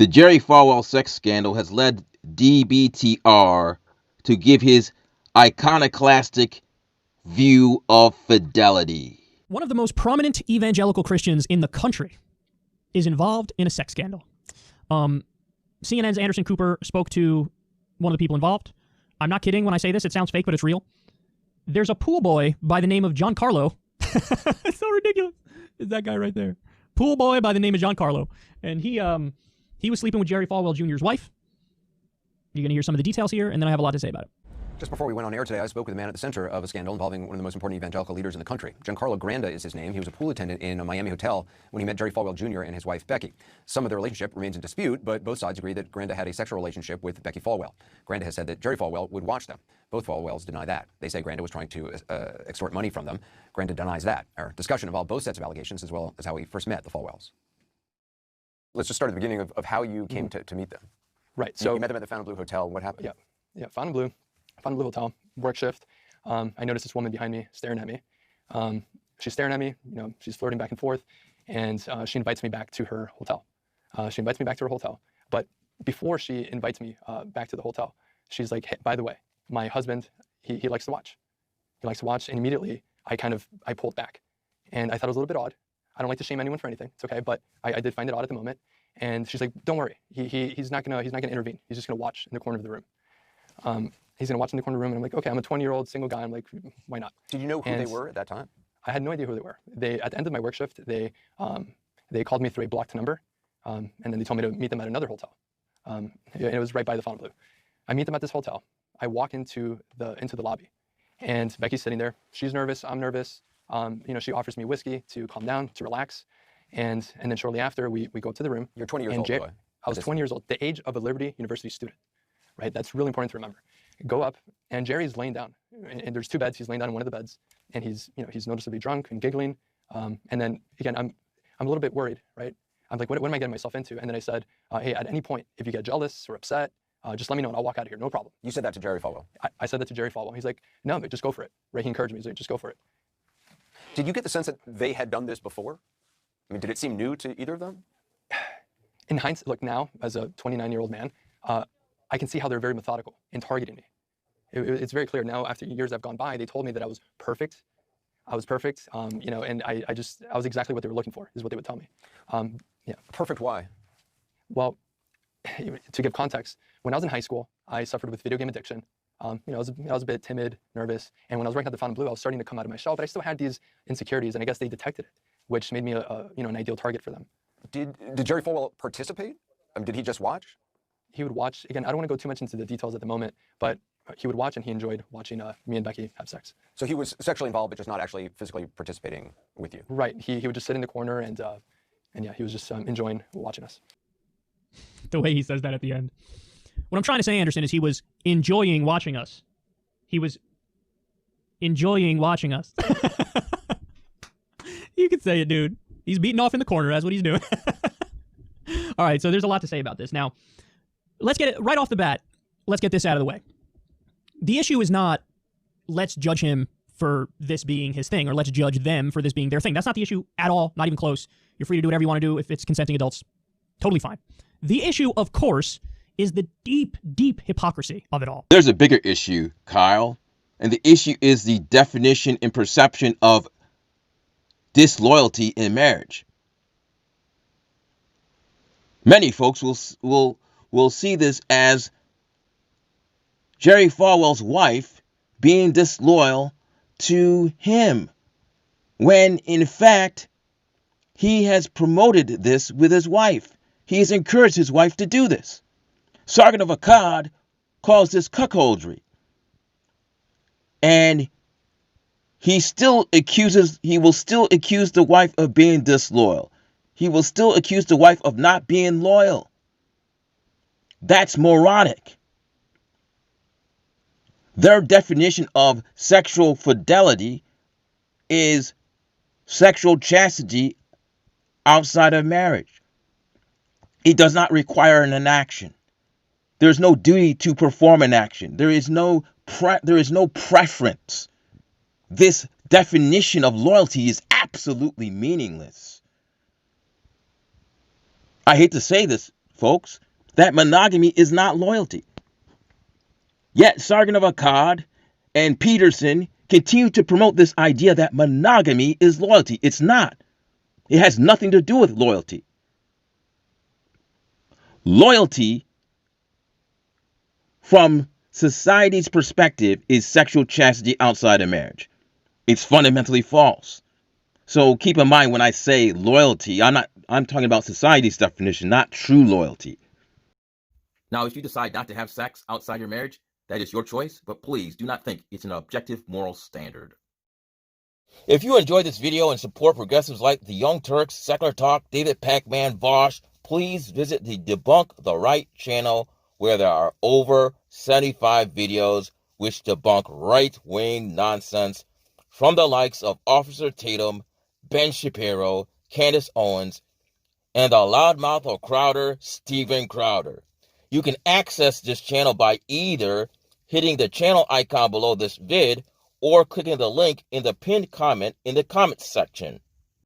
The Jerry Fallwell sex scandal has led DBTR to give his iconoclastic view of fidelity. One of the most prominent evangelical Christians in the country is involved in a sex scandal. CNN's Anderson Cooper spoke to one of the people involved. I'm not kidding when I say this. It sounds fake, but it's real. There's a pool boy by the name of Giancarlo. It's so ridiculous. It's that guy right there. Pool boy by the name of Giancarlo. And he was sleeping with Jerry Fallwell Jr.'s wife. You're going to hear some of the details here, and then I have a lot to say about it. Just before we went on air today, I spoke with a man at the center of a scandal involving one of the most important evangelical leaders in the country. Giancarlo Granda is his name. He was a pool attendant in a Miami hotel when he met Jerry Fallwell Jr. and his wife, Becky. Some of their relationship remains in dispute, but both sides agree that Granda had a sexual relationship with Becky Falwell. Granda has said that Jerry Fallwell would watch them. Both Falwells deny that. They say Granda was trying to extort money from them. Granda denies that. Our discussion involved both sets of allegations as well as how we first met the Falwells. Let's just start at the beginning of how you came to meet them. Right. So you met them at the Fontainebleau Hotel. What happened? Yeah. Fontainebleau Hotel, work shift. I noticed this woman behind me staring at me. She's staring at me. She's flirting back and forth, and she invites me back to her hotel. But before she invites me back to the hotel, she's like, "Hey, by the way, my husband, he likes to watch. And immediately I pulled back, and I thought it was a little bit odd. I don't like to shame anyone for anything. It's okay, but I did find it odd at the moment. And she's like, "Don't worry. He's not gonna intervene. He's just gonna watch in the corner of the room. He's gonna watch in the corner of the room." And I'm like, "Okay, I'm a 20-year-old single guy. I'm like, why not?" Did you know who they were at that time? I had no idea who they were. At the end of my work shift, they called me through a blocked number, and then they told me to meet them at another hotel. And it was right by the Fontainebleau. I meet them at this hotel. I walk into the lobby, and Becky's sitting there. She's nervous. I'm nervous. She offers me whiskey to calm down, to relax. And then shortly after, we go up to the room. You're 20 years old, boy. I was 20 years old, the age of a Liberty University student, right? That's really important to remember. Go up, and Jerry's laying down. And there's two beds. He's laying down in one of the beds, and he's noticeably drunk and giggling. And then again, I'm a little bit worried, right? I'm like, what am I getting myself into? And then I said, "Hey, at any point, if you get jealous or upset, just let me know, and I'll walk out of here. No problem." You said that to Jerry Fallwell? I said that to Jerry Fallwell. He's like, "No, but just go for it." Right? He encouraged me. He's like, "Just go for it." Did you get the sense that they had done this before? I mean, did it seem new to either of them? In hindsight, look, now, as a 29-year-old man, I can see how they're very methodical in targeting me. It's very clear now, after years have gone by, they told me that I was perfect. And I was exactly what they were looking for, is what they would tell me. Perfect why? Well, to give context, when I was in high school, I suffered with video game addiction. I was a bit timid, nervous, and when I was working at the Fontainebleau, I was starting to come out of my shell, but I still had these insecurities, and I guess they detected it, which made me an ideal target for them. Did Jerry Fallwell participate? I mean, did he just watch? He would watch. Again, I don't want to go too much into the details at the moment, but he would watch, and he enjoyed watching me and Becky have sex. So he was sexually involved, but just not actually physically participating with you? Right. He would just sit in the corner, and he was just enjoying watching us. The way he says that at the end. What I'm trying to say, Anderson, is he was enjoying watching us. He was enjoying watching us. You could say it, dude. He's beating off in the corner. That's what he's doing. All right, so there's a lot to say about this. Now, let's get it right off the bat. Let's get this out of the way. The issue is not, let's judge him for this being his thing, or let's judge them for this being their thing. That's not the issue at all, not even close. You're free to do whatever you want to do if it's consenting adults. Totally fine. The issue, of course, is the deep, deep hypocrisy of it all. There's a bigger issue, Kyle, and the issue is the definition and perception of disloyalty in marriage. Many folks will see this as Jerry Fallwell's wife being disloyal to him, when in fact he has promoted this with his wife. He has encouraged his wife to do this. Sergeant of Akkad calls this cuckoldry. And he will still accuse the wife of being disloyal. He will still accuse the wife of not being loyal. That's moronic. Their definition of sexual fidelity is sexual chastity outside of marriage. It does not require an action. There is no duty to perform an action. There is no preference. This definition of loyalty is absolutely meaningless. I hate to say this, folks, that monogamy is not loyalty. Yet Sargon of Akkad and Peterson continue to promote this idea that monogamy is loyalty. It's not. It has nothing to do with loyalty. Loyalty, from society's perspective, is sexual chastity outside of marriage. It's fundamentally false. So keep in mind when I say loyalty, I'm talking about society's definition, not true loyalty. Now, if you decide not to have sex outside your marriage, that is your choice, but please do not think it's an objective moral standard. If you enjoyed this video and support progressives like the Young Turks, Secular Talk, David Pac-Man, Vosh, please visit the Debunk the Right channel, where there are over 75 videos which debunk right-wing nonsense from the likes of Officer Tatum, Ben Shapiro, Candace Owens, and the loudmouth of Crowder, Steven Crowder. You can access this channel by either hitting the channel icon below this vid or clicking the link in the pinned comment in the comments section.